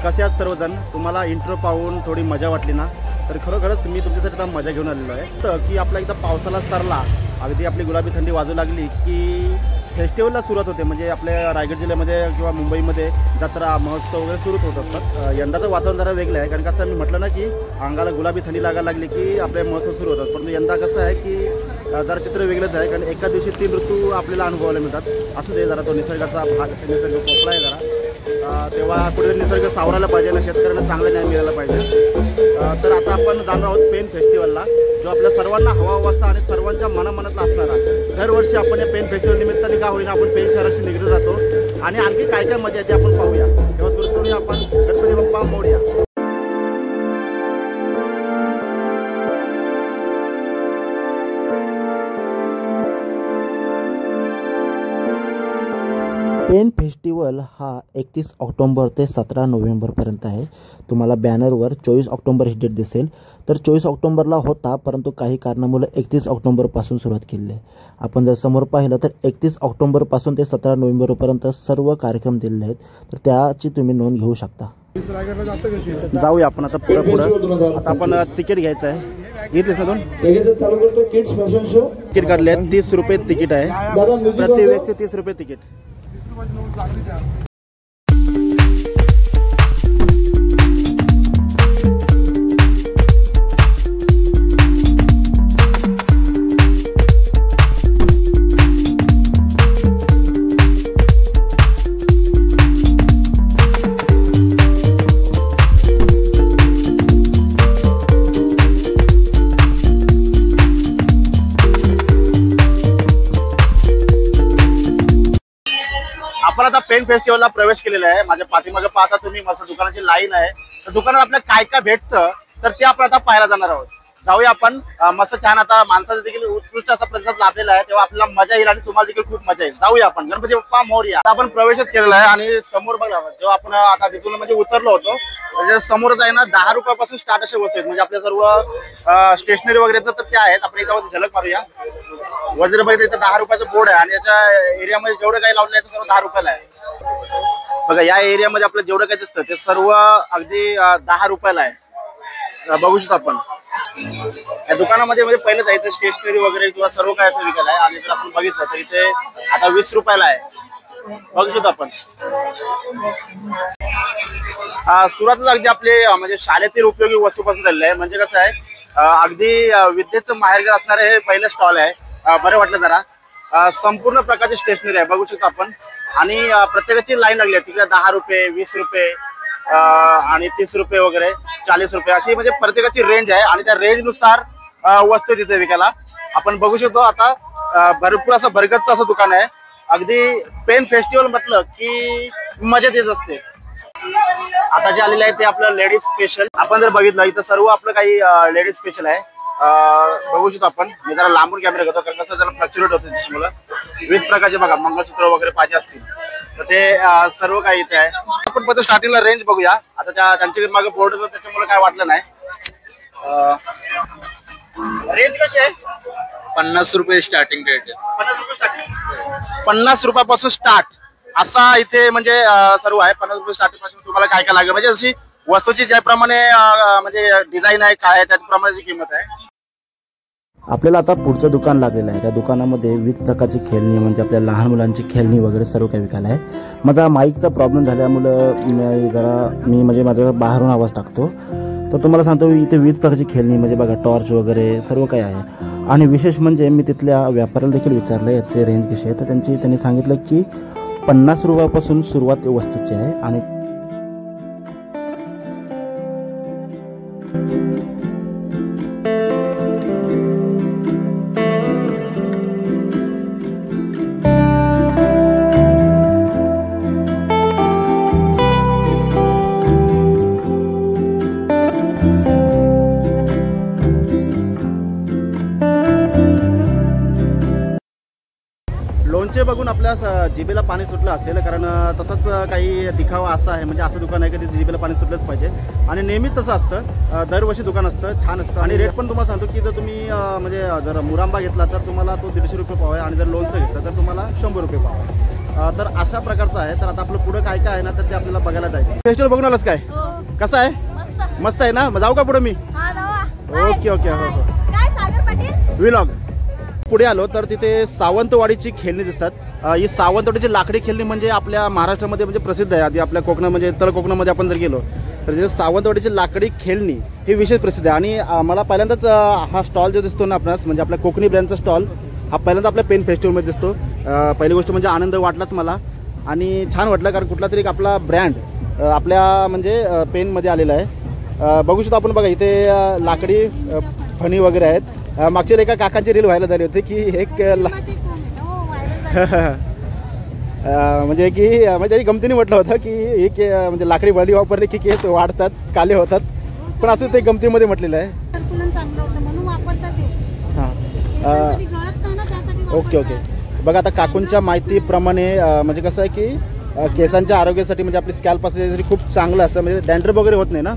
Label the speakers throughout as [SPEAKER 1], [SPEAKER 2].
[SPEAKER 1] कसे आहात सर्वजण? तुम्हाला इंट्रो पाहून थोडी मजा वाटली ना? तर खरोखरच मी तुमच्यासाठी आता मजा घेऊन आलेलो आहे. तर की आपला एकदा पावसाला सरला, अगदी आपली गुलाबी थंडी वाजू लागली की फेस्टिवलला सुरुवात होते. म्हणजे आपल्या रायगड जिल्ह्यामध्ये किंवा मुंबईमध्ये जत्रा महोत्सव वगैरे सुरूच होत असतात. यंदाचं वातावरण जरा वेगळं आहे, कारण कसं मी म्हटलं ना की अंगाला गुलाबी थंडी लागायला लागली की आपले महोत्सव सुरू होतात. परंतु यंदा कसं आहे की जरा चित्र वेगळंच आहे, कारण एका दिवशी 3 ऋतू आपल्याला अनुभवायला मिळतात. असू दे, जरा तो निसर्गाचा भाग, निसर्ग पोकळा आहे जरा, तेव्हा कुठे निसर्ग सावरायला पाहिजे ना, शेतकऱ्यांना चांगला न्याय मिळायला पाहिजे. तर आता आपण जाणार आहोत पेन फेस्टिवलला, जो आपल्या सर्वांना हवा हवा आणि सर्वांच्या मनामनातला असणारा. दरवर्षी आपण या पेन फेस्टिवल निमित्ताने का होईना आपण पेन शहराशी निगडीत राहतो आणि आणखी काय काय मजा येते आपण पाहूया. तेव्हा सुरू करूया आपण गणपती बाप्पा मोरया. पेन फेस्टिवल हा 31 ऑक्टोंबर ते 17 नोव्हेंबरपर्यंत आहे. तुम्हाला बॅनरवर 24 ऑक्टोंबर ही डेट दिसेल. तर 24 ऑक्टोंबरला होता, परंतु काही कारणामुळे 31 ऑक्टोंबरपासून सुरुवात केली आहे. आपण जर समोर पाहिलं तर 31 ऑक्टोंबरपासून ते 17 नोव्हेंबरपर्यंत सर्व कार्यक्रम दिलेले आहेत. तर त्याची तुम्ही नोंद घेऊ शकता. जाऊया आपण आता पुढं. आता आपण तिकीट घ्यायचं आहे. घेतलीस ना दोन तिकीट काढले आहेत. 30 रुपये तिकीट आहे प्रति व्यक्ती, 30 रुपये तिकीट. आपण आता पेन फेस्टिवलला प्रवेश केलेला आहे. माझ्या पाठीमागे पाहता तुम्ही मस्त दुकानाची लाईन आहे. तर दुकानात आपल्याला काय काय भेटतं तर ते आपण आता पाहायला जाणार आहोत. जाऊया आपण. मस्त छान आता माणसाचा देखील उत्कृष्ट असा प्रतिसाद लाभलेला आहे, तेव्हा आपल्याला मजा येईल आणि तुम्हाला देखील खूप मजा येईल. जाऊया आपण. गणपती बाप्पा मोरया. आपण प्रवेशच केलेला आहे आणि समोर बघा, जेव्हा आपण आता तिथून म्हणजे उतरलो होतो म्हणजे समोरच आहे ना 10 रुपयापासून स्टार्ट असे वस्तू आहेत. म्हणजे आपल्या सर्व स्टेशनरी वगैरे तर त्या आहेत. आपण एकदा झलक मारूया. वज्रबाई इथं 10 रुपयाचं बोर्ड आहे आणि याच्या एरियामध्ये जेवढं काही लावलं आहे ते सर्व 10 रुपयाला आहे. बघा, या एरियामध्ये आपलं जेवढं काही दिसतं ते सर्व अगदी 10 रुपयाला आहे. बघू शकतो आपण. या दुकानामध्ये म्हणजे पहिलं जायचं स्टेशनरी वगैरे किंवा सर्व काय असं विकायला आहे. आणि जर आपण बघितलं तर इथे आता 20 रुपयाला आहे. बघू शकतो आपण. सुरुवातच अगदी आपले म्हणजे शाळेतील उपयोगी वस्तूपासून झालेलं आहे. म्हणजे कसं आहे, अगदी विद्येचं माहेरघर असणारे हे पहिलं स्टॉल आहे. बरं वाटलं जरा. संपूर्ण प्रकारची स्टेशनरी आहे, बघू शकतो आपण. आणि प्रत्येकाची लाईन लागली आहे. तिकडे 10 रुपये, 20 रुपये आणि 30 रुपये वगैरे, 40 रुपये अशी म्हणजे प्रत्येकाची रेंज आहे. आणि त्या रेंज नुसार वस्तू तिथे विकायला आपण बघू शकतो. आता भरपूर असं भरगतचं असं दुकान आहे. अगदी पेन फेस्टिवल म्हटलं की मजा येत असते. आता जे आलेले आहे ते आपलं लेडीज स्पेशल. आपण जर बघितलं इथं सर्व आपलं काही लेडीज स्पेशल आहे. बघू शकतो आपण. मी जरा लांबून कॅमेरा घेतो कारण कसं जरा फ्लक्च्युएट होतं त्याच्यामुळे. विविध प्रकारचे बघा मंगळसूत्र वगैरे पाहिजे असतील तर ते सर्व काही इथे आहे. आपण फक्त स्टार्टिंगला रेंज बघूया. आता त्यांच्याकडे मागे बोर्ड होतं त्याच्यामुळे काय वाटलं नाही. रेंज कशी आहे?
[SPEAKER 2] 50 रुपये स्टार्टिंग रेट आहे.
[SPEAKER 1] 50 रुपये स्टार्टिंग. 50 रुपयापासून स्टार्ट असा इथे म्हणजे सर्व आहे. 50 रुपये स्टार्टिंग पासून तुम्हाला काय काय लागेल म्हणजे जशी वस्तूची ज्याप्रमाणे म्हणजे डिझाईन आहे काय आहे त्याप्रमाणे किंमत आहे. आपल्याला आता पुढचं दुकान लागलेलं आहे. त्या दुकानामध्ये विविध प्रकारची खेळणी म्हणजे आपल्या लहान मुलांची खेळणी वगैरे सर्व काही विकायला आहे. माझा माईकचा प्रॉब्लेम झाल्यामुळं मी म्हणजे माझा बाहेरून आवाज टाकतो. तर तुम्हाला सांगतो इथे विविध प्रकारची खेळणी म्हणजे बघा टॉर्च वगैरे सर्व काही आहे. आणि विशेष म्हणजे मी तिथल्या व्यापाऱ्याला देखील विचारलं याचे रेंज कशी आहे. तर त्यांनी सांगितलं की 50 रुपयापासून सुरुवात वस्तूची आहे. आणि लोणचे बघून आपल्या जिभेला पाणी सुटलं असेल, कारण तसंच काही दिखावा असा आहे. म्हणजे असं दुकान आहे की तिथे जिभेला पाणी सुटलंच पाहिजे आणि नेहमीच तसं असतं. दरवर्षी दुकान असतं, छान असतं. आणि रेट पण तुम्हाला सांगतो की जर तुम्ही म्हणजे जर मुरांबा घेतला तर तुम्हाला तो 150 रुपये पाव आहे आणि जर लोणचं घेतलं तर तुम्हाला 100 रुपये पाव आहे. तर अशा प्रकारचं आहे. तर आता आपलं पुढं काय काय आहे ना तर ते आपल्याला बघायला जायचं. फेस्टिवल बघून आलंच काय कसं आहे? मस्त आहे ना. जाऊ का पुढे मी? Okay okay. हो हो. व्लॉग पुढे आलो तर तिथे सावंतवाडीची खेळणी दिसतात. ही सावंतवाडीची लाकडी खेळणी म्हणजे आपल्या महाराष्ट्रामध्ये म्हणजे प्रसिद्ध आहे. आधी आपल्या कोकणात म्हणजे तळ कोकणामध्ये आपण जर गेलो तर तिथे सावंतवाडीची लाकडी खेळणी ही विशेष प्रसिद्ध आहे. आणि मला पहिल्यांदाच हा स्टॉल जो दिसतो ना आपणास म्हणजे आपल्या कोकणी ब्रँडचा स्टॉल हा पहिल्यांदा आपल्या पेन फेस्टिवलमध्ये दिसतो. पहिली गोष्ट म्हणजे आनंद वाटलाच मला आणि छान वाटलं कारण कुठला तरी एक आपला ब्रँड आपल्या म्हणजे पेनमध्ये आलेला आहे. बघू शकतो आपण. बघा इथे लाकडी फणी वगैरे आहेत. मागच्या एका काकांची रील व्हायला झाली होती की एक म्हणजे की म्हणजे त्यांनी गमतीने म्हटलं होतं की एक म्हणजे लाकडी बळी वापरली की केस वाढतात काले होतात पण असं ते गमतीमध्ये म्हटलेलं आहे. हां ओके ओके. बघा आता काकूंच्या माहितीप्रमाणे म्हणजे कसं आहे की केसांच्या आरोग्यासाठी म्हणजे आपली स्कॅल्प असण्यासाठी खूप चांगलं असतं म्हणजे डॅन्ड्रफ वगैरे होत नाही ना.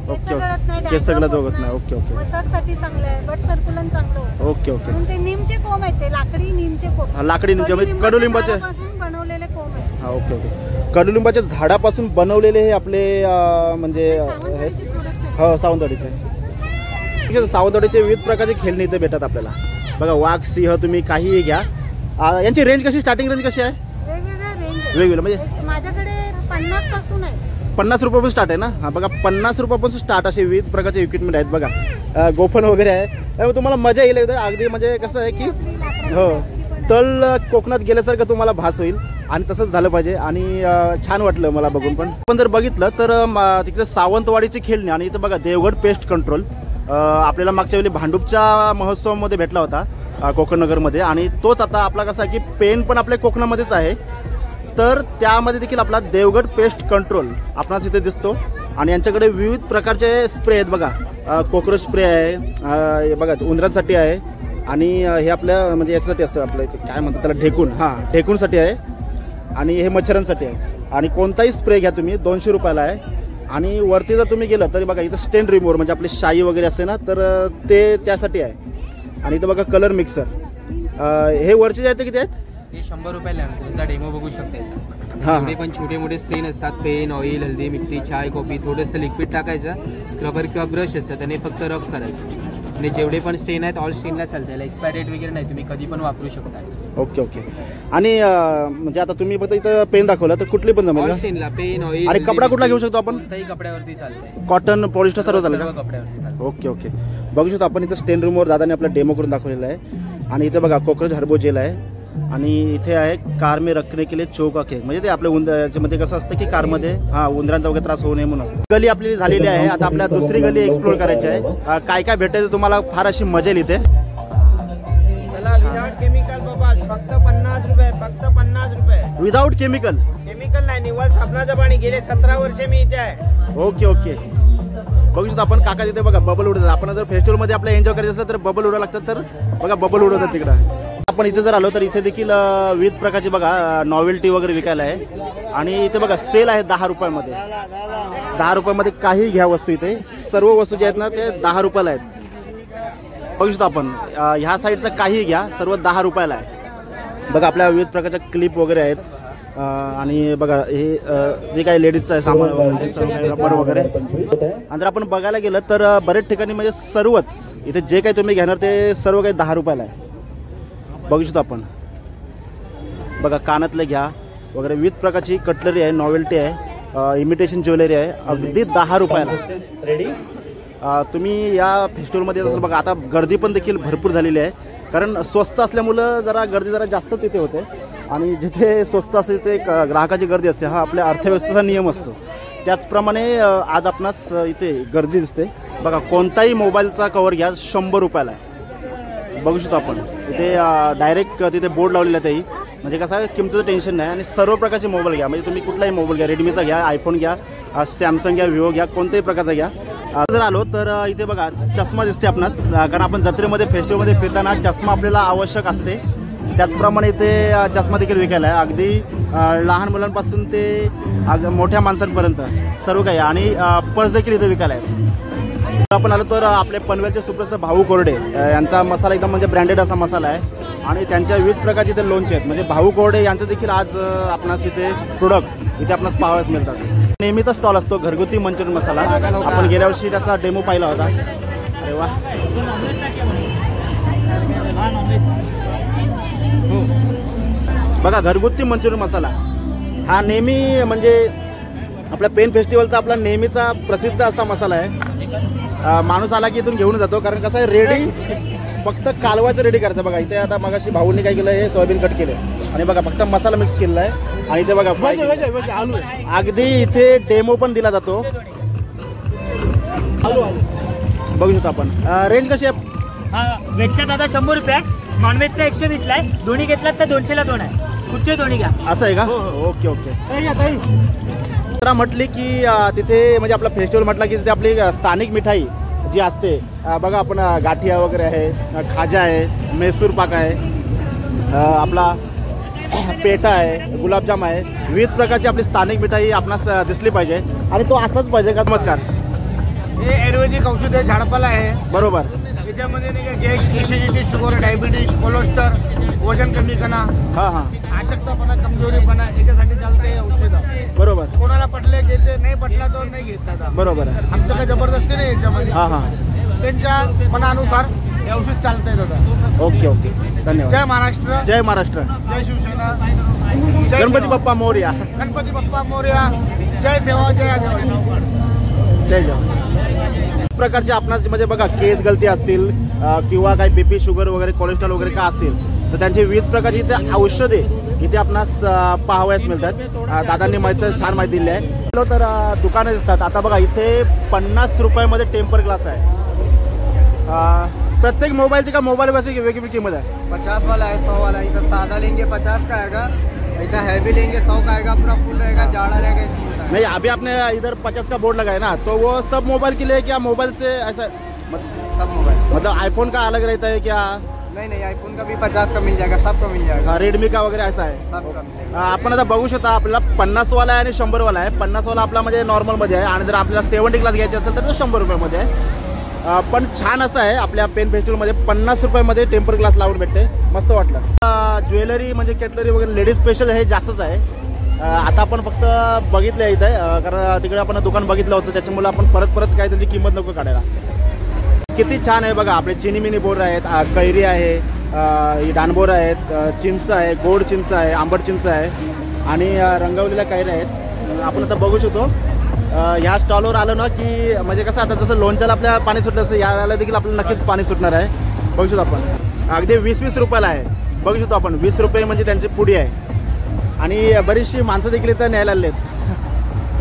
[SPEAKER 1] Okay okay. केस सगळं जोगत नाही. Okay okay.
[SPEAKER 3] मसाजसाठी चांगलं आहे. ब्लड सर्क्युलेशन चांगलं होतं.
[SPEAKER 1] Okay okay.
[SPEAKER 3] ते नीमचे कोंब आहेत ते लाकडी नीमचे कोंब.
[SPEAKER 1] लाकडी नीमचे म्हणजे कडुलिंबाचे
[SPEAKER 3] बनवलेले कोंब आहेत.
[SPEAKER 1] हा ओके ओके. कडुलिंबाच्या झाडापासून बनवलेले हे आपले म्हणजे हो सावंतवाडीचे. सावंतवाडीचे विविध प्रकारचे खेळणी इथे भेटतात आपल्याला. बघा वाघ सिंह तुम्ही काहीही घ्या. यांची रेंज कशी स्टार्टिंग रेंज कशी आहे?
[SPEAKER 3] वेगवेगळ्या रेंज
[SPEAKER 1] वेगवेगळं म्हणजे
[SPEAKER 3] माझ्याकडे 50 पासून आहे.
[SPEAKER 1] 50 रुपयापासून स्टार्ट आहे ना. हा बघा 50 रुपयापासून स्टार्ट असे विविध प्रकारचे इक्विपमेंट आहेत. बघा गोफन वगैरे आहे. त्यामुळे तुम्हाला मजा येईल अगदी म्हणजे कसं आहे की हो तळ कोकणात गेल्यासारखं तुम्हाला भास होईल आणि तसंच झालं पाहिजे आणि छान वाटलं मला बघून. पण जर बघितलं तर तिकडे सावंतवाडीची खेळणी आणि इथं बघा देवगड पेस्ट कंट्रोल आपल्याला मागच्या वेळी भांडूपच्या महोत्सवामध्ये भेटला होता कोकणनगरमध्ये आणि तोच आता आपला कसा आहे की पेन पण आपल्या कोकणामध्येच आहे तर त्यामध्ये देखील आपला देवगड पेस्ट कंट्रोल आपणास इथे दिसतो. आणि यांच्याकडे विविध प्रकारचे स्प्रे आहेत. बघा कॉकरोच स्प्रे आहे बघा उंदरांसाठी आहे आणि हे आपल्या म्हणजे याच्यासाठी असतं आपलं काय म्हणतात त्याला ढेकून. हां ढेकूनसाठी आहे आणि हे मच्छरांसाठी आहे. आणि कोणताही स्प्रे घ्या तुम्ही 200 रुपयाला आहे. आणि वरती जर तुम्ही गेलं तरी बघा इथं स्टेन रिमूव्हर म्हणजे आपली शाई वगैरे असते ना तर ते त्यासाठी आहे. आणि इथं बघा कलर मिक्सर हे वरचे जे आहेत ते किती आहेत?
[SPEAKER 4] हे 100 रुपयाला आहे. तुमचा डेमो बघू शकता याचा.
[SPEAKER 1] हां
[SPEAKER 4] ते पण छोटे मोठे स्ट्रेन असतात. पेन ऑइल हल्दी मिठी चाय कॉफी थोडंसं लिक्विड टाकायचं स्क्रबर किंवा ब्रश असतं त्याने फक्त रफ करायचं आणि जेवढे पण स्ट्रेन आहेत ऑल स्ट्रेनला चालतं. याला एक्सपायरी डेट वगैरे नाही तुम्ही कधी पण वापरू शकता.
[SPEAKER 1] Okay okay. आणि म्हणजे आता तुम्ही फक्त इथं पेन दाखवला तर कुठली पण जमेल
[SPEAKER 4] ऑल स्ट्रेनला पेन ऑइल
[SPEAKER 1] आणि कपडा कुठला घेऊ शकतो आपण?
[SPEAKER 4] कोणत्याही कपड्यावरती चालतंय.
[SPEAKER 1] कॉटन पॉलिस्टर सर्व चालेल का?
[SPEAKER 4] कपड्यावरती चालतं.
[SPEAKER 1] Okay okay. बघू शकतो आपण इथं स्टेन रूमवर दादाने आपला डेमो करून दाखवलेला आहे. आणि इथे बघा कॉकरोच हर्बो जेल आहे आणि इथे आहे कार में रखने के लिए चौका केक म्हणजे ते आपल्या उंदरामध्ये कसं असतं की कारमध्ये उंदरांचा वगैरे त्रास होऊ नये म्हणून असतं. गली आपली झालेली आहे. आता आपल्या दुसरी गली एक्सप्लोर करायची आहे. काय काय भेटायचं तुम्हाला फार अशी मजा येईल इथे.
[SPEAKER 5] विदाउट केमिकल बबल्स फक्त 50 रुपये. फक्त 50 रुपये
[SPEAKER 1] विदाउट केमिकल.
[SPEAKER 5] केमिकल नाही निव्वळ साबणाचं पाणी. गेले 17 वर्ष मी इथे आहे.
[SPEAKER 1] Okay okay. बघू शकतो आपण काका तिथे बघा बबल उडतात. आपण जर फेस्टिवलमध्ये आपल्या एन्जॉय करायचं असेल तर बबल उडवा लागतात तर बघा बबल उडवतात तिकडं. आपण इथे जर आलो तर इथे देखील विविध प्रकारची बघा नॉवेल्टी वगैरे विकायला आहे. आणि इथे बघा सेल आहे 10 रुपयामध्ये. 10 रुपयामध्ये काही घ्या वस्तू. इथे सर्व वस्तू जे आहेत ना ते 10 रुपयाला आहेत. बघू शकतो आपण ह्या साईडचं काही घ्या सर्व 10 रुपयाला आहे. बघा आपल्या विविध प्रकारच्या क्लिप वगैरे आहेत. आणि बघा हे जे काही लेडीजचं आहे सामान रबर वगैरे. आणि जर आपण बघायला गेलं तर बरेच ठिकाणी म्हणजे सर्वच इथे जे काही तुम्ही घेणार ते सर्व काही 10 रुपयाला आहे. बघू शकतो आपण बघा कानातले घ्या वगैरे विविध प्रकारची कटलरी आहे नॉवेल्टी आहे इमिटेशन ज्वेलरी आहे अगदी 10 रुपयाला. तुम्ही या फेस्टिवलमध्ये येत असाल बघा. आता गर्दी पण देखील भरपूर झालेली आहे कारण स्वस्त असल्यामुळं जरा गर्दी जरा जास्त तिथे होते. आणि जिथे स्वस्त असते तिथे ग्राहकाची गर्दी असते. हा आपल्या अर्थव्यवस्थेचा नियम असतो. त्याचप्रमाणे आज आपणास इथे गर्दी दिसते. बघा कोणताही मोबाईलचा कवर घ्या 100 रुपयाला आहे. बघू शकतो आपण इथे डायरेक्ट तिथे बोर्ड लावलेला आहे तेही म्हणजे कसं आहे किमतीचं टेन्शन नाही. आणि सर्व प्रकारचे मोबाईल घ्या म्हणजे तुम्ही कुठलाही मोबाईल घ्या रेडमीचा घ्या आयफोन घ्या सॅमसंग घ्या विवो घ्या कोणत्याही प्रकारचा घ्या. जर आलो तर इथे बघा चष्मा दिसते आपणास कारण आपण जत्रेमध्ये फेस्टिवलमध्ये फिरताना चष्मा आपल्याला आवश्यक असते. त्याचप्रमाणे इथे चष्मा देखील विकायला आहे अगदी लहान मुलांपासून ते मोठ्या माणसांपर्यंत सर्व काही. आणि पर्स देखील इथे विकायला आहे. आपण आलो तर आपले पनवेलचे सुप्रसिद्ध भाऊ कोरडे यांचा मसाला एकदम म्हणजे ब्रँडेड असा मसाला आहे आणि त्यांच्या विविध प्रकारचे इथे लोणचे आहेत. म्हणजे भाऊ कोरडे यांचं देखील आज आपणास इथे प्रोडक्ट इथे आपणास पाहावयास मिळतात. नेहमीचा स्टॉल असतो घरगुती मंचुरियन मसाला. आपण गेल्या वर्षी त्याचा डेमो पाहिला होता. अरे वा, बघा घरगुती मंचुरियन मसाला हा नेहमी म्हणजे आपल्या पेन फेस्टिवलचा आपला नेहमीचा प्रसिद्ध असा मसाला आहे. माणूस आला की इथून घेऊन जातो कारण कसं आहे रेडी फक्त कालवायचं रेडी करायचं. बघा इथे आता मगाशी भाऊंनी काय केलं हे सोयाबीन कट केलं आणि बघा फक्त मसाला मिक्स केलेला आहे आणि इथे बघा आलू अगदी इथे डेमो पण दिला जातो. बघू शकतो आपण. रेंज कशी आहे?
[SPEAKER 6] व्हेजचा दादा 100 रुपये, नॉनव्हेजचा 120 ला आहे. दोन्ही घेतलात तर 200 ला 2 आहे. कुठचे दोन्ही घ्या.
[SPEAKER 1] असं आहे का? Okay okay. तर म्हटली की तिथे म्हणजे आपला फेस्टिवल म्हटला की तिथे आपली स्थानिक मिठाई जी असते बघा आपण गाठिया वगैरे आहे, खाजा आहे, मैसूर पाक आहे, आपला पेठा आहे, गुलाबजाम आहे, विविध प्रकारची आपली स्थानिक मिठाई आपणास दिसली पाहिजे आणि तो असलाच पाहिजे का? नमस्कार.
[SPEAKER 5] हे आयुर्वेदिक औषध आहे, झाडपाला आहे.
[SPEAKER 1] बरोबर.
[SPEAKER 5] त्याच्यामध्ये नाही का gas, acidity, sugar, diabetes, cholesterol, वजन कमी करणं,
[SPEAKER 1] हां हां
[SPEAKER 5] अशक्तपणा, कमजोरीपणा याच्यासाठी चालते हे औषध.
[SPEAKER 1] बरोबर.
[SPEAKER 5] कोणाला पटले घेते, नाही पटला तो नाही घेत दादा.
[SPEAKER 1] बरोबर.
[SPEAKER 5] आमचं काही जबरदस्ती नाही याच्यामध्ये.
[SPEAKER 1] हां हां.
[SPEAKER 5] त्यांच्या मनानुसार हे औषध चालतंय दादा.
[SPEAKER 1] Okay okay. धन्यवाद.
[SPEAKER 5] जय महाराष्ट्र,
[SPEAKER 1] जय महाराष्ट्र.
[SPEAKER 5] जय शिवसेना, जय
[SPEAKER 1] गणपती
[SPEAKER 5] सेवा.
[SPEAKER 1] बाप्पा मोरया.
[SPEAKER 5] गणपती बाप्पा मोरया. जय सेवा, जय आदिवासी.
[SPEAKER 1] जय जय. प्रकारचे आपणास म्हणजे बघा केस गलती असतील किंवा काही बीपी शुगर वगैरे कोलेस्ट्रॉल वगैरे काय असतील तर त्यांची विविध प्रकारची इथे औषधे इथे आपणास पाहावयास मिळतात. दादांनी माहिती छान माहिती दिली आहे. तर दुकानं दिसतात. आता बघा इथे 50 रुपयामध्ये टेम्पर ग्लास आहे. प्रत्येक मोबाईलची का मोबाईल वैसे वेगवेगळी किंमत आहे?
[SPEAKER 7] 50 वाला है, 100 वाला है. इधर सादा लेंगे 50 का आएगा, इधर हैवी लेंगे 100 का आएगा. अपना फुल रहेगा, जाड़ा रहेगा, स्मूथ रहेगा.
[SPEAKER 1] नहीं अभी आपने इधर 50 का बोर्ड लगाया ना तो वो सब मोबाइल के लिए क्या मोबाइल से ऐसा
[SPEAKER 7] सब मोबाइल
[SPEAKER 1] मतलब आईफोन का अलग रहता है क्या?
[SPEAKER 7] नहीं आईफोन का भी 50 का मिल जाएगा, सबका मिल जाएगा.
[SPEAKER 1] रेडमी का वगैरे असा आहे?
[SPEAKER 7] सबका मिलेगा.
[SPEAKER 1] आपण आता बघू शकता आपल्याला 50 वाला आहे आणि 100 वाला आहे. 50 वाला आपला म्हणजे नॉर्मल मध्ये आहे आणि जर आपल्याला 70 क्लास घ्यायचे असेल तर तो 100 रुपयामध्ये आहे. पण छान असं आहे आपल्या पेन फेस्टिवलमध्ये 50 रुपयामध्ये टेम्पर ग्लास लावून भेटते. मस्त वाटलं. ज्वेलरी म्हणजे कॅटलरी वगैरे लेडीज स्पेशल हे जास्तच आहे. आता आपण फक्त बघितलं आहे इथं कारण तिकडे आपण दुकान बघितलं होतं त्याच्यामुळे आपण परत काय त्याची किंमत नको काढायला. किती छान आहे बघा. आपले चिनी मिनी बोर आहेत, कैरी आहे, डानबोर आहेत, चिंच आहे, गोड चिंच आहे, आंबट चिंच आहे आणि रंगवलेल्या कैऱ्या आहेत. आपण आता बघू शकतो ह्या स्टॉलवर आलं ना की म्हणजे कसं आता जसं लोणच्याला आपल्या पाणी सुटलं असतं याला देखील आपल्याला नक्कीच पाणी सुटणार आहे. बघू शकतो आपण अगदी 20-20 रुपयाला आहे. बघू शकतो आपण 20 रुपये म्हणजे त्यांची पुडी आहे आणि बरीचशी माणसं देखील इथं न्यायला आलेत.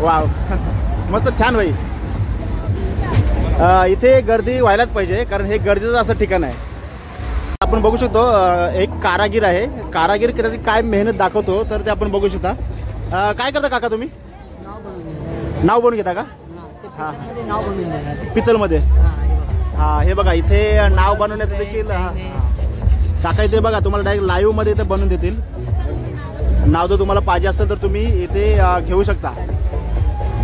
[SPEAKER 1] वाव मस्त छान भाई. इथे गर्दी व्हायलाच पाहिजे कारण हे गरजेचं असं ठिकाण आहे. आपण बघू शकतो एक कारागीर आहे. कारागीर त्याची काय मेहनत दाखवतो तर ते आपण बघू शकता. काय करता काका तुम्ही? नाव बनवून घेता का? हां पितलमध्ये. हां हे बघा इथे नाव बनवण्याचं देखील काका इथे बघा तुम्हाला डायरेक्ट लाईव्हमध्ये इथे बनवून देतील. नाव जर तुम्हाला पाहिजे असेल तर तुम्ही इथे घेऊ शकता.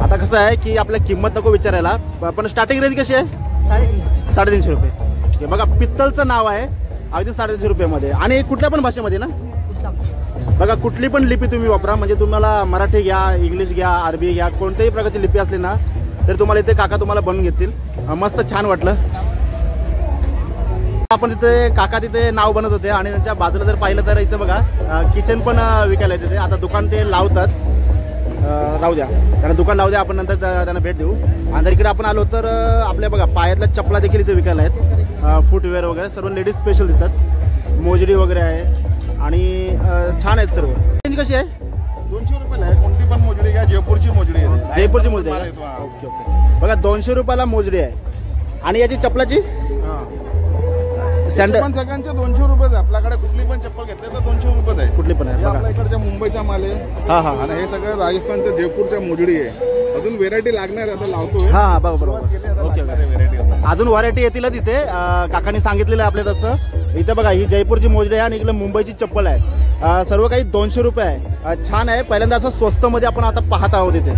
[SPEAKER 1] आता कसं आहे की आपल्या किंमत नको विचारायला पण स्टार्टिंग रेंज कशी आहे? 350 रुपये. हे बघा पित्तलचं नाव आहे अगदी 350 रुपयामध्ये आणि कुठल्या पण भाषेमध्ये ना बघा कुठली पण लिपी तुम्ही वापरा म्हणजे तुम्हाला मराठी घ्या, इंग्लिश घ्या, अरबी घ्या, कोणत्याही प्रकारची लिपी असली ना तर तुम्हाला इथे काका तुम्हाला बनवून घेतील. मस्त छान वाटलं. आपण तिथे काका तिथे नाव बनवत होते आणि त्यांच्या बाजूला जर पाहिलं तर इथे बघा किचन पण विकायला येते ते. आता दुकान ते लावतात. राहू द्या त्यांना दुकान लावू द्या आपण नंतर त्यांना भेट देऊ. आणि जर इकडे आपण आलो तर आपल्या बघा पायातल्या चपला देखील इथे विकायला आहेत. फुटवेअर वगैरे सर्व लेडीज स्पेशल दिसतात. मोजडी वगैरे आहे आणि छान आहेत सर्व. रेंज कशी आहे?
[SPEAKER 8] 200 रुपयाला आहे. कोणती पण मोजडी घ्या. जयपूरची मोजडी आहे.
[SPEAKER 1] जयपूरची मोजडी आहे. Okay okay. बघा 200 रुपयाला मोजडी आहे आणि याची चपलाची
[SPEAKER 8] सँडल पण सगळ्यांचे 200 रुपये आहे. आपल्याकडे कुठली पण चप्पल घेतली तर 200 रुपये आहे.
[SPEAKER 1] कुठली पण आहे
[SPEAKER 8] आपल्या इकडच्या मुंबईचा माल आहे.
[SPEAKER 1] हां हां
[SPEAKER 8] आणि हे सगळं राजस्थानच्या जयपूरच्या मोजडी आहे. अजून व्हेरायटी लागणार आता लावतोय.
[SPEAKER 1] हां बरोबर.
[SPEAKER 8] ओके व्हेरायटी
[SPEAKER 1] अजून व्हरायटी येतीलच इथे. काकांनी सांगितलेलं आहे आपल्या तसं. इथं बघा ही जयपूरची मोजडी आहे आणि इकडे मुंबईची चप्पल आहे. सर्व काही 200 रुपये आहे. छान आहे. पहिल्यांदा असं स्वस्तमध्ये आपण आता पाहत आहोत इथे.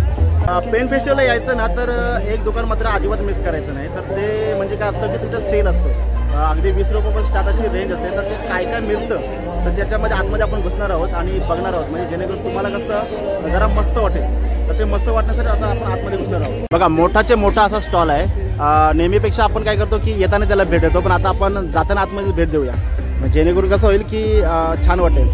[SPEAKER 1] पेन फेस्टिवलला यायचं ना तर एक दुकान मात्र अजिबात मिस करायचं नाही. तर ते म्हणजे काय असतं की तिथं सेल असतं. अगदी 20 रुपये स्टार्ट अशी रेंज असते. तर ते काय काय मिळतं तर त्याच्यामध्ये आतमध्ये आपण घुसणार आहोत आणि बघणार आहोत. म्हणजे जेणेकरून तुम्हाला कसं जरा मस्त वाटेल. तर ते मस्त वाटण्यासाठी आता आपण आतमध्ये घुसणार आहोत. बघा मोठाचे मोठा असा स्टॉल आहे. नेहमीपेक्षा आपण काय करतो की येताना त्याला भेट देतो, पण आता आपण जाताना आतमध्ये भेट देऊया. म्हणजे जेणेकरून कसं होईल की छान वाटेल.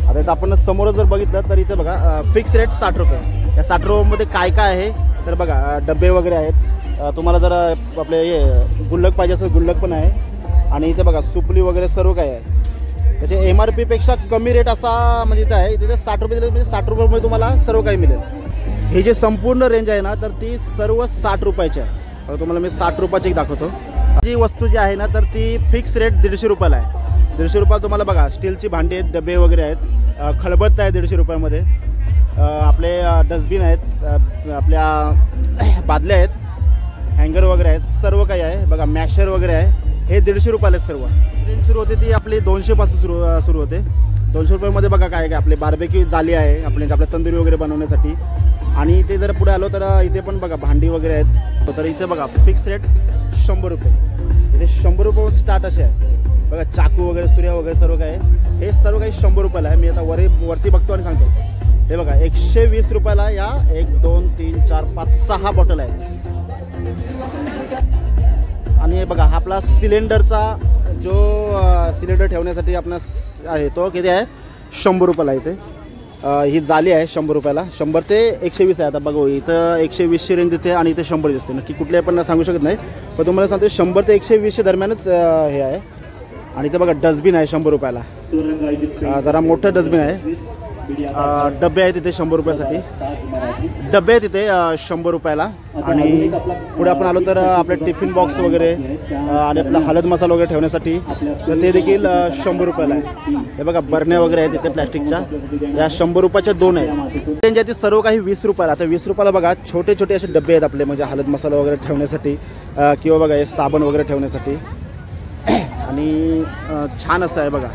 [SPEAKER 1] आता इथं आपण समोर जर बघितलं तर इथे बघा फिक्स रेट 60 रुपये. या 60 रुपयामध्ये काय काय आहे तर बघा डबे वगैरे आहेत. तुम्हाला जर आपले हे गुल्लक पाहिजे असेल गुल्लक पण आहे. आणि इथे बघा सुपली वगैरे सर्व काय आहे. त्याचे MRP पेक्षा कमी रेट असा म्हणजे इथं आहे. तिथे 60 रुपये दिले म्हणजे 60 रुपयामध्ये तुम्हाला सर्व काही मिळेल. ही जी संपूर्ण रेंज आहे ना तर ती सर्व 60 रुपयाची आहे. आता तुम्हाला मी 60 रुपयाची दाखवतो. जी वस्तू जी आहे ना तर ती फिक्स रेट 150 रुपयाला आहे. 150 रुपयाला तुम्हाला बघा स्टीलची भांडी आहेत, डबे वगैरे आहेत, खळबत्ता आहे 150 रुपयामध्ये. आपले डस्टबिन आहेत, आपल्या बादल्या आहेत, हँगर वगैरे आहेत, सर्व काही आहे. बघा मॅशर वगैरे आहे. हे 150 रुपयाला आहेत सर्व. रेंज सुरू होते ती आपली 200 पासून सुरू होते. 200 रुपयामध्ये बघा काय काय आपले बार्बेक्यू जाली आहे आपल्या तंदुरी वगैरे बनवण्यासाठी. आणि ते जर पुढे आलो तर इथे पण बघा भांडी वगैरे आहेत. तर इथे बघा फिक्स रेट 100 रुपये. इथे 100 रुपये स्टार्ट असे आहे. बघा चाकू वगैरे सूर्या वगैरे सर्व काय आहे. हे सर्व काही 100 रुपयाला आहे. मी आता वरती बघतो आणि सांगतो. हे बघा 120 रुपयाला या 1 2 3 4 5 6 बॉटल आहे. आणि बघा हा आपला सिलेंडरचा जो सिलेंडर ठेवण्यासाठी आपणास आहे तो किती आहे 100 रुपयाला. इथे ही जाली आहे 100 रुपयाला. 100 ते 120 आहे. आता बघू इथं 120ची रेंज दिसते आणि इथे 100 दिसते. नक्की कुठले आपण सांगू शकत नाही, पण तुम्हाला सांगतो 100 ते 120 दरम्यानच हे आहे. आणि इथे बघा डस्टबिन आहे 100 रुपयाला. जरा मोठं डस्टबिन आहे. डबे आहेत तिथे 100 रुपयासाठी. डबे आहेत तिथे 100 रुपयाला. आणि पुढे आपण आलो तर आपले टिफिन बॉक्स वगैरे आणि आपला हळद मसाला वगैरे ठेवण्यासाठी तर ते देखील 100 रुपयाला आहे. हे बघा बरण्या वगैरे आहेत तिथे प्लॅस्टिकच्या. या 100 रुपयाच्या 2 आहेत. त्यांच्या ते सर्व काही 20 रुपयाला. आता 20 रुपयाला बघा छोटे छोटे असे डबे आहेत आपले म्हणजे हळद मसाला वगैरे ठेवण्यासाठी किंवा बघा हे साबण वगैरे ठेवण्यासाठी. आणि छान असं आहे बघा.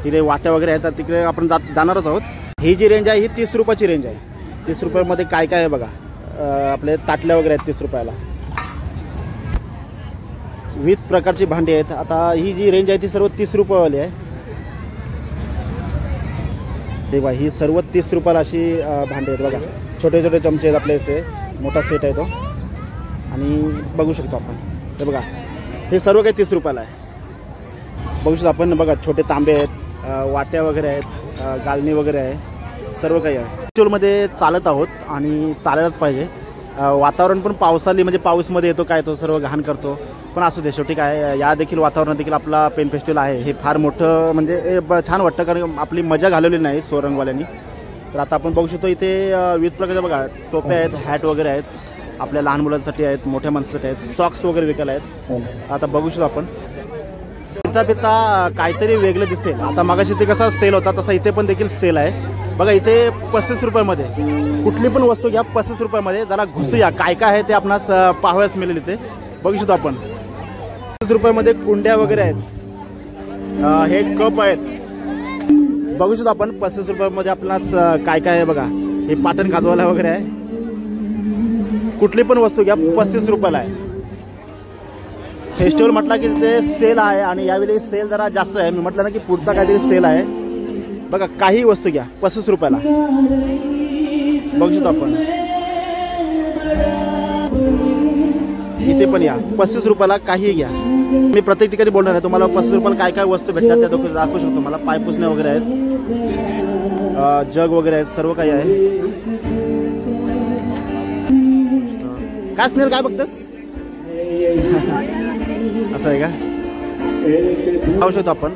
[SPEAKER 1] तिथे वाट्या वगैरे आहेत. तिकडे आपण जाणारच आहोत. ही जी रेंज आहे ही 30 रुपयाची रेंज आहे. 30 रुपयामध्ये काय काय आहे बघा. आपले ताटल्या वगैरे आहेत 30 रुपयाला. विविध प्रकारची भांडी आहेत. आता ही जी रेंज आहे ती सर्व 30 रुपयावाली आहे. ते बघा ही सर्व 30 रुपयाला अशी भांडी आहेत बघा. छोटे छोटे चमचे आहेत आपले इथे. मोठा सेट आहे तो. आणि बघू शकतो आपण हे बघा हे सर्व काही 30 रुपयाला आहे. बघू शकतो आपण बघा छोटे तांबे आहेत, वाट्या वगैरे आहेत, गालणी वगैरे आहे, सर्व काही आहे. ॲक्च्युअलमध्ये चालत आहोत आणि चालायलाच पाहिजे. वातावरण पण पावसाळी म्हणजे पाऊसमध्ये येतो काय तो सर्व घाण करतो, पण असू दे शेवटी काय या देखील वातावरणात देखील आपला पेन फेस्टिवल आहे हे फार मोठं म्हणजे छान वाटतं कारण आपली मजा घालवली नाही सोरंगवाल्यांनी. तर आता आपण बघू शकतो इथे विविध प्रकारच्या बघा टोप्या आहेत, हॅट वगैरे आहेत, आपल्या लहान मुलांसाठी आहेत, मोठ्या माणसासाठी आहेत, सॉक्स वगैरे विकायला आहेत. आता बघू शकतो आपण फिरता फिरता काहीतरी वेगळं दिसेल. आता मागाशी इथे कसा सेल होता तसा इथे पण देखील सेल आहे बघा. इथे 35 रुपयामध्ये कुठली पण वस्तू घ्या 35 रुपयामध्ये. जरा घुसूया काय काय आहे ते आपणास पाहावयास मिळेल. इथे बघू शकतो आपण 35 रुपयामध्ये कुंड्या वगैरे आहेत, हे कप आहेत. बघू शकतो आपण 35 रुपयामध्ये आपणास काय काय आहे बघा. हे पाटण खाजवायला वगैरे आहे. कुठली पण वस्तू घ्या 35 रुपयाला आहे. फेस्टिवल म्हटलं की ते सेल आहे आणि यावेळी सेल जरा जास्त आहे. मी म्हटलं ना की पुढचा काहीतरी सेल आहे बघा. काही वस्तू घ्या 35 रुपयाला. बघू शकतो आपण इथे पण या 35 रुपयाला काही घ्या. मी प्रत्येक ठिकाणी बोलणार आहे तुम्हाला 35 रुपयाला काय काय वस्तू भेटतात त्या दाखवू शकतो. मला पाय पुसणे वगैरे आहेत, जग वगैरे आहेत, सर्व काही आहे. काय स्नेल काय बघतस असं आहे का. पाहू शकतो आपण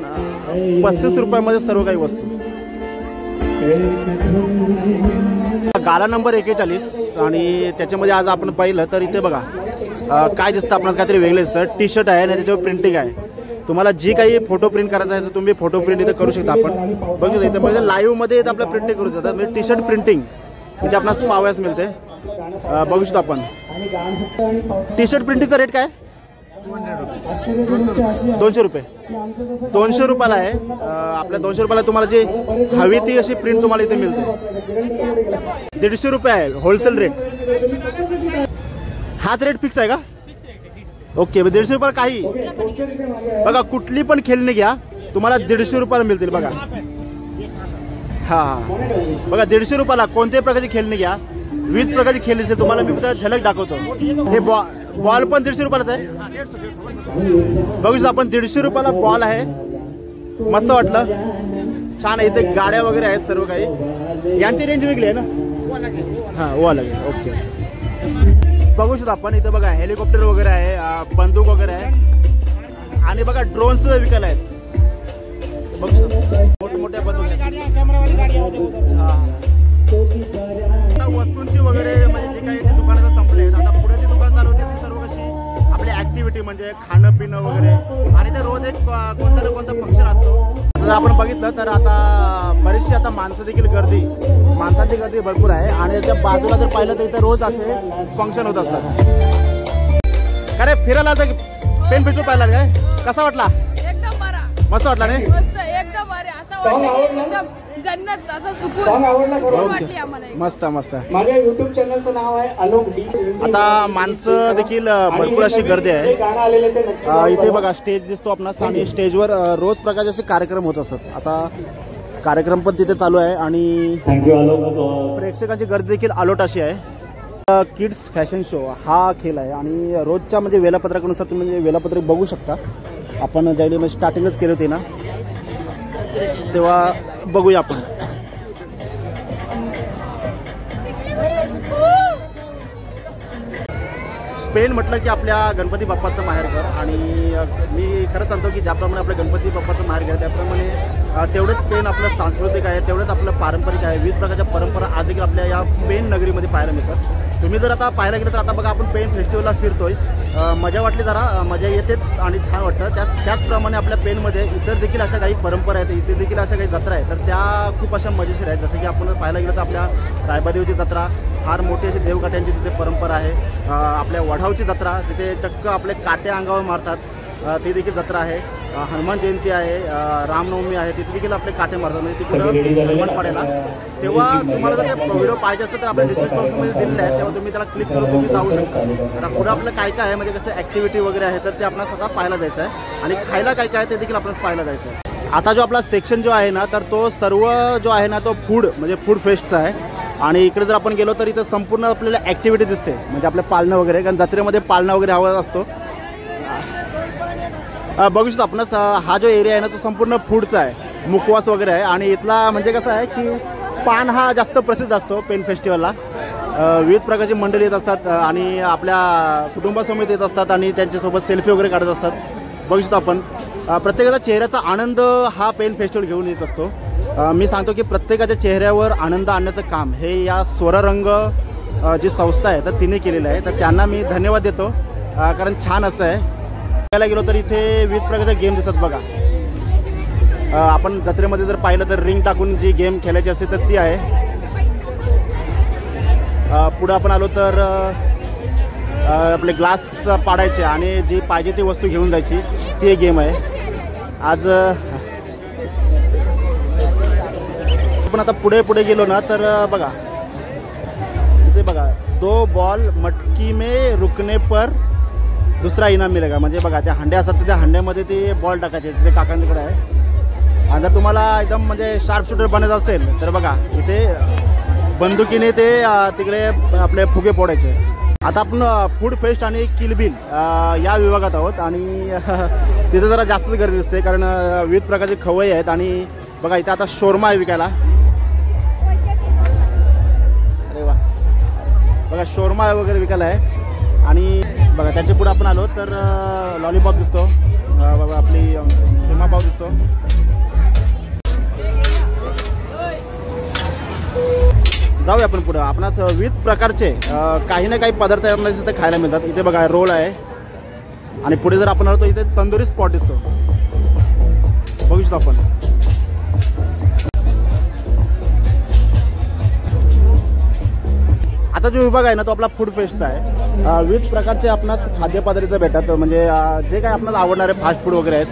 [SPEAKER 1] 35 रुपयामध्ये सर्व काही वस्तू. गाला नंबर 41 आणि त्याच्यामध्ये आज आपण पाहिलं तर इथे बघा काय दिसतं आपल्याला काहीतरी वेगळं दिसतं. टी शर्ट आहे आणि त्याच्यावर प्रिंटिंग आहे. तुम्हाला जी काही फोटो प्रिंट करायचा आहे तर तुम्ही फोटो प्रिंट इथे करू शकता. आपण बघू शकता इथे म्हणजे लाईव्ह मध्ये आपलं प्रिंटिंग करू शकता. म्हणजे टी शर्ट प्रिंटिंग इथे आपल्याला पाहावयास मिळते. बघू शकतो आपण टी शर्ट प्रिंटिंगचा रेट काय 200 रुपये 200 रुपयाला आहे. आपल्या 200 रुपयाला तुम्हाला जी हवी ती अशी प्रिंट तुम्हाला इथे मिळते. 150 रुपये आहे होलसेल रेट. हाच रेट फिक्स आहे का? ओके 150 रुपयाला काही बघा कुठली पण खेळणी घ्या तुम्हाला 150 रुपयाला मिळतील बघा. हां बघा 150 रुपयाला कोणत्याही प्रकारची खेळणी घ्या. विविध प्रकारची खेळणी असेल तुम्हाला मी फक्त झलक दाखवतो. हे बॉल पण 150 रुपयालाच आहे. बघू शकता आपण 150 रुपयाला बॉल आहे. मस्त वाटलं छान आहे. इथे गाड्या वगैरे आहेत सर्व काही. यांची रेंज वेगळी आहे ना. हां ओ अलग आहे. ओके बघू शकता आपण इथे बघा हेलिकॉप्टर वगैरे आहे बंदूक वगैरे आहे आणि बघा ड्रोन सुद्धा विकायला आहेत. बघू शकता मोठमोठ्या बंदूक वस्तूंची वगैरे म्हणजे जे काही दुकानाचं संपले. आता पुढे ती दुकान चालू होते ती सर्व कशी आपली ऍक्टिव्हिटी म्हणजे खाणं पिणं वगैरे आणि ते रोज एक कोणता ना कोणता फंक्शन असतो. जर आपण बघितलं तर आता बरीचशी आता माणसांची गर्दी भरपूर आहे आणि त्या बाजूला जर पाहिलं तर इथे रोज असे फंक्शन होत असतात. का रे फिरायला तर पेन पिस्टल पाहिला काय कसा वाटला?
[SPEAKER 9] एकदम बरा
[SPEAKER 1] मस्त वाटला नाही?
[SPEAKER 9] मस्त एकदम बरे असं जन्नत असं सुकून वाटली आम्हाला.
[SPEAKER 1] मस्त मस्त.
[SPEAKER 10] माझ्या युट्यूब चॅनलचं नाव आहे अलोक डी.
[SPEAKER 1] आता माणसं देखील भरपूर अशी गर्दी आहे. इथे बघा स्टेज दिसतो आपणास आणि स्टेजवर रोज प्रकारचे असे कार्यक्रम होत असतात. आता कार्यक्रम पण तिथे चालू आहे आणि प्रेक्षकांची गर्दी देखील अलोट अशी आहे. किड्स फॅशन शो हा खेळ आहे आणि रोजच्या म्हणजे वेळापत्रकानुसार तुम्ही म्हणजे वेळापत्रक बघू शकता. आपण ज्यावेळी म्हणजे स्टार्टिंगच केले होते ना तेव्हा बघूया आपण. पेन म्हटलं की आपल्या गणपती बाप्पाचं माहेरघर आणि मी खरं सांगतो की ज्याप्रमाणे आपल्या गणपती बाप्पाचं माहेरघर त्याप्रमाणे तेवढंच पेन आपलं सांस्कृतिक आहे तेवढंच आपलं पारंपरिक आहे. विविध प्रकारच्या परंपरा आज देखील आपल्या या पेन नगरीमध्ये पाहायला मिळतात. तुम्ही जर आता पाहायला गेलं तर आता बघा आपण पेन फेस्टिवलला फिरतोय. मजा वाटली जरा मजा येतेच आणि छान वाटतं. त्याचप्रमाणे आपल्या पेनमध्ये इतर देखील अशा काही परंपरा आहेत इथे देखील अशा काही जत्रा आहेत तर त्या खूप अशा मजेशीर आहेत. जसं की आपण पाहायला गेलं तर आपल्या रायबादेवीची जत्रा फार मोठी अशी देवकाठ्यांची तिथे परंपरा आहे. आपल्या वढावची जत्रा तिथे चक्क आपले काटे अंगावर मारतात ती देखील जत्रा आहे. हनुमान जयंती आहे रामनवमी आहे तिथे देखील आपले काटे मारतात म्हणजे तिकडं हनुमान पाड्याला. तेव्हा तुम्हाला जर व्हिडिओ पाहिजे असेल तर आपल्या डिस्क्रिप्शन बॉक्समध्ये दिलेलं आहे तेव्हा तुम्ही त्याला क्लिक करून तुम्ही जाऊ शकता. आता पुढं आपलं काय काय आहे म्हणजे कसं ॲक्टिव्हिटी वगैरे आहे तर ते आपल्याला स्वतः पाहायला जायचं आहे आणि खायला काय काय आहे ते देखील आपल्याला पाहायला जायचं आहे. आता जो आपला सेक्शन जो आहे ना तर तो सर्व जो आहे ना तो फूड म्हणजे फूड फेस्टचा आहे आणि इकडे जर आपण गेलो तर इथं संपूर्ण आपल्याला ॲक्टिव्हिटी दिसते म्हणजे आपल्या पाळणं वगैरे कारण जत्रेमध्ये पाळणं वगैरे हवा असतो. बघू शकतो आपणास हा जो एरिया आहे ना तो संपूर्ण फूडचा आहे मुखवास वगैरे आहे आणि इथला म्हणजे कसं आहे की पान हा जास्त प्रसिद्ध असतो पेन फेस्टिवलला. विविध प्रकारची मंडळी येत असतात आणि आपल्या कुटुंबासमेत येत असतात आणि त्यांच्यासोबत सेल्फी वगैरे काढत असतात. बघू शकतो आपण प्रत्येकाचा चेहऱ्याचा आनंद हा पेन फेस्टिवल घेऊन येत असतो. मी सांगतो की प्रत्येकाच्या चेहऱ्यावर आनंद आणण्याचं काम हे या स्वररंग जी संस्था आहे तर तिने केलेलं आहे तर त्यांना मी धन्यवाद देतो कारण छान असं आहे. बघायला गेलो तर इथे विविध प्रकारचे गेम दिसतात बघा. आपण जत्रेमध्ये जर पाहिलं तर रिंग टाकून जी गेम खेळायची असते तर ती आहे. पुढं आपण आलो तर आपले ग्लास पाडायचे आणि जी पाहिजे ती वस्तू घेऊन जायची ती एक गेम आहे. आज आपण आता पुढे गेलो ना तर बघा इथे बघा 2 बॉल मटकी में रुकने पर दुसरा इनाम मिळेगा. म्हणजे बघा त्या हंड्या असतात त्या हंड्यामध्ये ते बॉल टाकायचे तिथे काकांकडे आहे. आणि जर तुम्हाला एकदम म्हणजे शार्प शूटर बनायचं असेल तर बघा इथे बंदुकीने ते तिकडे आपले फुगे फोडायचे. आता आपण फूड फेस्ट आणि किलबिल या विभागात आहोत आणि तिथे जरा जास्तच गर्दी दिसते कारण विविध प्रकारचे खवई आहेत आणि बघा इथे आता शोरमा आहे विकायला. अरे वा बघा शोरमा वगैरे विकायला आहे आणि बघा त्याच्या पुढे आपण आलो तर लॉलीपॉप दिसतो बघा आपली किमा पाव दिसतो. जाऊया आपण पुढं. आपणास विविध प्रकारचे काही ना काही पदार्थ आपल्याला तिथे खायला मिळतात. इथे बघा रोल आहे आणि पुढे जर आपण आलो तर इथे तंदुरी स्पॉट दिसतो. बघू शकतो आपण. आता जो विभाग आहे ना तो आपला फूड फेस्टचा आहे विविध प्रकारचे आपणास खाद्यपदार्थ भेटतात, म्हणजे जे काही आपल्याला आवडणारे फास्ट फूड वगैरे आहेत.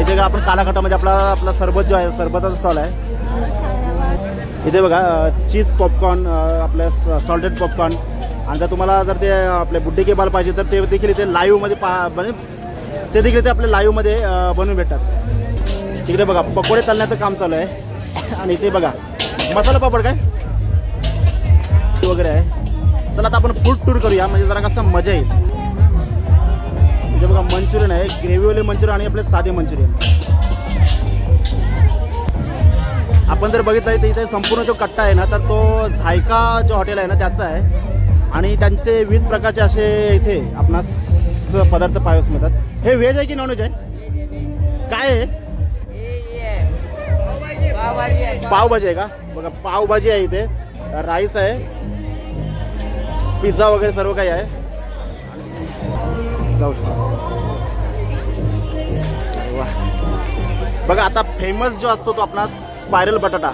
[SPEAKER 1] इथे आपण कालाघाटामध्ये आपला सरबत जो आहे, सरबताचा स्टॉल आहे. इथे बघा चीज पॉपकॉर्न, आपल्या सॉल्टेड पॉपकॉर्न, आणि जर तुम्हाला जर ते आपले बुड्डी केबाल पाहिजे तर ते देखील इथे लाईव्हमध्ये म्हणजे ते देखील इथे आपल्या लाईव्हमध्ये बनवून भेटतात. तिकडे बघा पकोडे तळण्याचं काम चालू आहे. आणि इथे बघा मसाला पापड काय वगैरे आहे. चला आता आपण फूड टूर करूया, म्हणजे जरा कसं मजा येईल. म्हणजे बघा मंचुरियन आहे, ग्रेव्हीवाले मंचुरियन आणि आपले साधे मंचुरियन. आपण जर बघितलं तर इथे संपूर्ण जो कट्टा आहे ना, तर तो झायका जो हॉटेल आहे ना त्याचा आहे. आणि त्यांचे विविध प्रकारचे असे इथे आपणास पदार्थ पाहायला मिळतात. हे व्हेज आहे की नॉन व्हेज आहे? काय आहे? पावभाजी आहे का? बघा पावभाजी आहे, इथे राईस आहे, पिझ्झा वगैरे सर्व काही आहे. जाऊ शकतो. बघा आता फेमस जो असतो तो आपला स्पायरल बटाटा.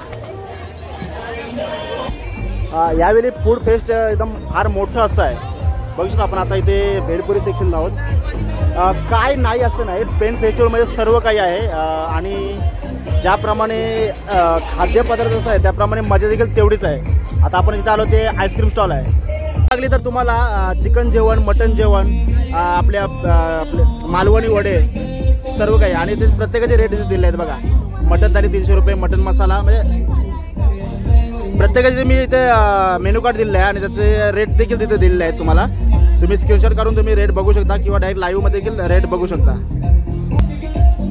[SPEAKER 1] यावेळी फूड फेस्ट एकदम फार मोठं असं आहे. बघू शकतो आपण आता इथे भेळपुरी सेक्शनला आहोत. काय नाही असं नाही, पेन फेस्टिवलमध्ये सर्व काही आहे. आणि ज्याप्रमाणे खाद्यपदार्थ असं आहे त्याप्रमाणे मजा देखील तेवढीच आहे. आता आपण इथे आलो ते आईस्क्रीम स्टॉल आहे. लागली तर तुम्हाला चिकन जेवण, मटन जेवण, आपले मालवणी वडे सर्व काही. आणि ते प्रत्येकाचे रेट इथे दिले आहेत बघा. मटन थाली 300 रुपये, मटन मसाला, म्हणजे प्रत्येकाचे मी इथे मेनू कार्ड दिलेलं आहे आणि त्याचे रेट देखील तिथे दिलेले आहेत. तुम्हाला तुम्ही स्क्रीनशॉट काढून तुम्ही रेट बघू शकता किंवा डायरेक्ट लाईव्हमध्ये देखील रेट बघू शकता.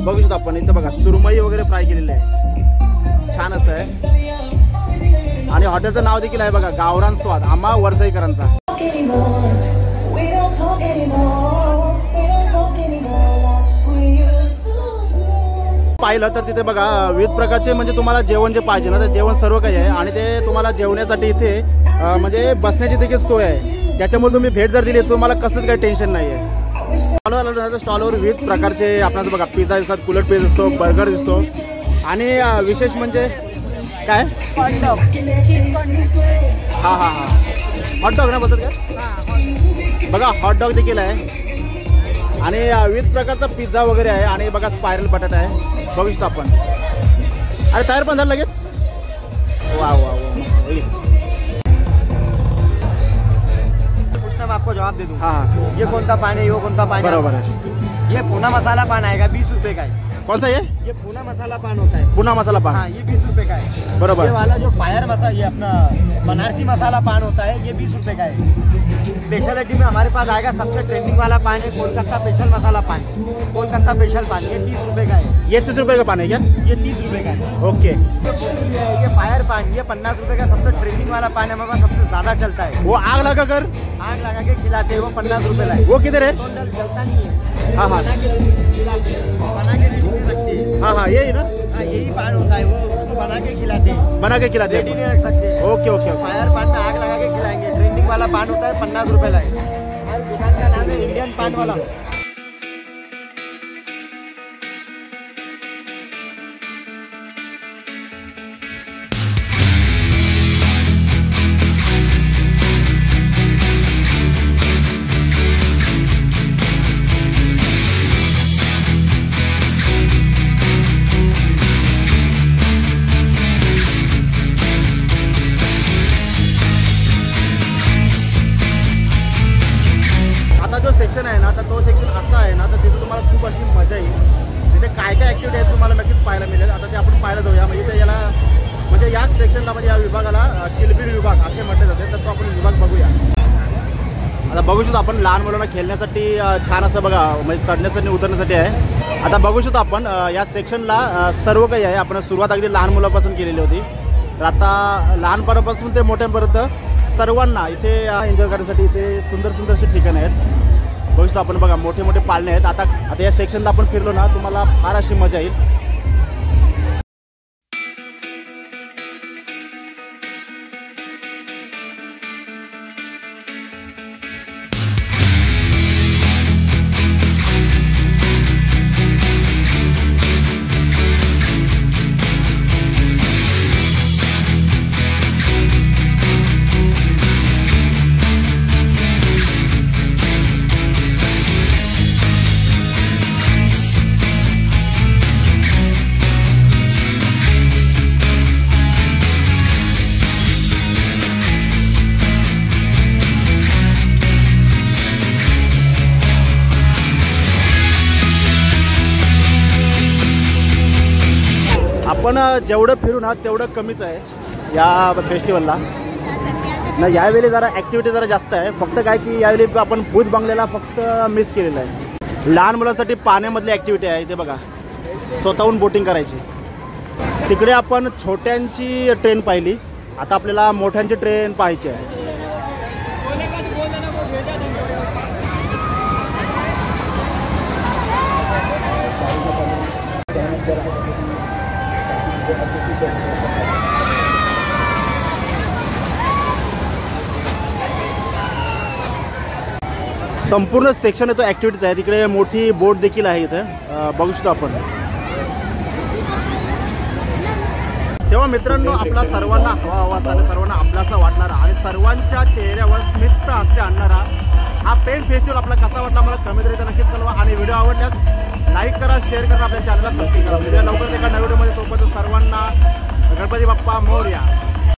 [SPEAKER 1] बघू शकता आपण इथं बघा सुरमई वगैरे फ्राय केलेले आहे, छान असं आहे. आणि हॉटेलचं नाव देखील आहे बघा गावरान स्वाद, आम्हा वरसाईकरांचा. पाहिलं तर तिथे बघा विविध प्रकारचे म्हणजे तुम्हाला जेवण जे पाहिजे ना ते जेवण सर्व काही आहे. आणि ते तुम्हाला जेवण्यासाठी इथे म्हणजे बसण्याची देखील सोय आहे. त्याच्यामुळे तुम्ही भेट जर दिली तुम्हाला कसलंच काही टेन्शन नाही आहे. स्टॉलवर विविध प्रकारचे आपल्याला बघा पिझ्झा दिसतात, कुलट पिझ्झा दिसतो, बर्गर दिसतो. आणि विशेष म्हणजे काय हा हॉटडॉग ना बोलतात काय? बघा हॉटडॉग देखील आहे. आणि विविध प्रकारचा पिझ्झा वगैरे आहे. आणि बघा स्पायरल बटाटा आहे, बघू शकतो आपण. अरे तयार पण झालं लगेच. वा वा
[SPEAKER 7] पूछना मैं आपको जवाब दे दूँ.
[SPEAKER 1] हाँ
[SPEAKER 7] ये कौन सा पान है, वो कौन सा पान है?
[SPEAKER 1] बराबर है.
[SPEAKER 7] ये पूना मसाला पान आएगा 20 रुपए का है.
[SPEAKER 1] कौन सा
[SPEAKER 7] ये पूना मसाला पान होता है.
[SPEAKER 1] पुना मसाला पान.
[SPEAKER 7] हाँ ये 20 रुपए का है.
[SPEAKER 1] बराबर.
[SPEAKER 7] ये वाला जो फायर मसाला, ये अपना बनारसी मसाला पान होता है, ये 20 रुपए का है. स्पेशलिटी में हमारे पास आएगा सबसे ट्रेंडिंग वाला पान है कोलकाता स्पेशल मसाला पान. कोलकाता स्पेशल पान ये 30 रुपए का है.
[SPEAKER 1] ये 30 रुपये का पान है क्या?
[SPEAKER 7] ये 30 रुपए का है.
[SPEAKER 1] ओके.
[SPEAKER 7] ये फायर पान ये 50 रुपए का सबसे ट्रेंडिंग वाला पान है, हमारे पास सबसे ज्यादा चलता है.
[SPEAKER 1] वो आग लगा कर
[SPEAKER 7] आग लगा के खिलाते हैं, वो 50 रुपए का है.
[SPEAKER 1] वो किधर है?
[SPEAKER 7] जलता नहीं है.
[SPEAKER 1] हाँ हाँ
[SPEAKER 7] बना के रखते हैं.
[SPEAKER 1] हाँ यही ना.
[SPEAKER 7] हाँ यही पान होता है, वो उसको बना के खिलाते हैं.
[SPEAKER 1] बना के खिलाते
[SPEAKER 7] रेडी
[SPEAKER 1] हैं.
[SPEAKER 7] नहीं रख सकते.
[SPEAKER 1] Okay okay okay.
[SPEAKER 7] फायर पान में आग लगा के खिलाएंगे. ट्रेंडिंग वाला पान होता है 50 रुपए का है. हमारे दुकान का नाम है इंडियन पान वाला.
[SPEAKER 1] जो सेक्शन आहे ना तर तो सेक्शन असा आहे ना तर तिथे तुम्हाला खूप अशी मजा येईल. तिथे काय काय ॲक्टिव्हिटी आहेत तुम्हाला नक्कीच पाहायला मिळेल. आता ते आपण पाहायला जाऊया. म्हणजे ते याला म्हणजे या सेक्शनला म्हणजे या विभागाला किलबिल विभाग असे म्हटले जाते. तर तो आपण विभाग बघूया. आता बघू शकतो आपण लहान मुलांना खेळण्यासाठी छान असं बघा म्हणजे चढण्यासाठी उतरण्यासाठी आहे. आता बघू शकतो आपण या सेक्शनला सर्व काही आहे. आपण सुरुवात अगदी लहान मुलापासून केलेली होती. तर आता लहानपणापासून ते मोठ्यांपर्यंत सर्वांना इथे एन्जॉय करण्यासाठी इथे सुंदर सुंदरशी ठिकाणं आहेत. बघू शकतो आपण बघा मोठे मोठे पाळणे आहेत. आता या सेक्शनला आपण फिरलो ना तुम्हाला फार अशी मजा येईल. पण जेवढं फिरू ना तेवढं कमीच आहे या फेस्टिवलला ना. यावेळी जरा ॲक्टिव्हिटी जरा जास्त आहे. फक्त काय की यावेळी आपण भूत बंगल्याला फक्त मिस केलेलं आहे. लहान मुलांसाठी पाण्यामधली ॲक्टिव्हिटी आहे इथे बघा, स्वतःहून बोटिंग करायची. तिकडे आपण छोट्यांची ट्रेन पाहिली, आता आपल्याला मोठ्यांची ट्रेन पाहायची आहे. संपूर्ण सेक्शन आहे तो ॲक्टिव्हिटीज आहे. तिकडे मोठी बोट देखील आहे इथं बघू शकतो आपण. तेव्हा मित्रांनो आपला सर्वांना हवा हवासा आणि सर्वांना आपलासा वाटणारा आणि सर्वांच्या चेहऱ्यावर स्मित हास्य आणणारा हा पेंट फेस्टिवल आपला कसा वाटला मला कमेंटमध्ये नक्कीच कळवा. आणि व्हिडिओ आवडल्यास लाईक करा, शेअर करा, आपल्या चॅनलला सबस्क्राईब करा. व्हिडिओ लवकरच एका नवीन व्हिडिओमध्ये. तोपर्यंत सर्वांना गणपती बाप्पा मोरया.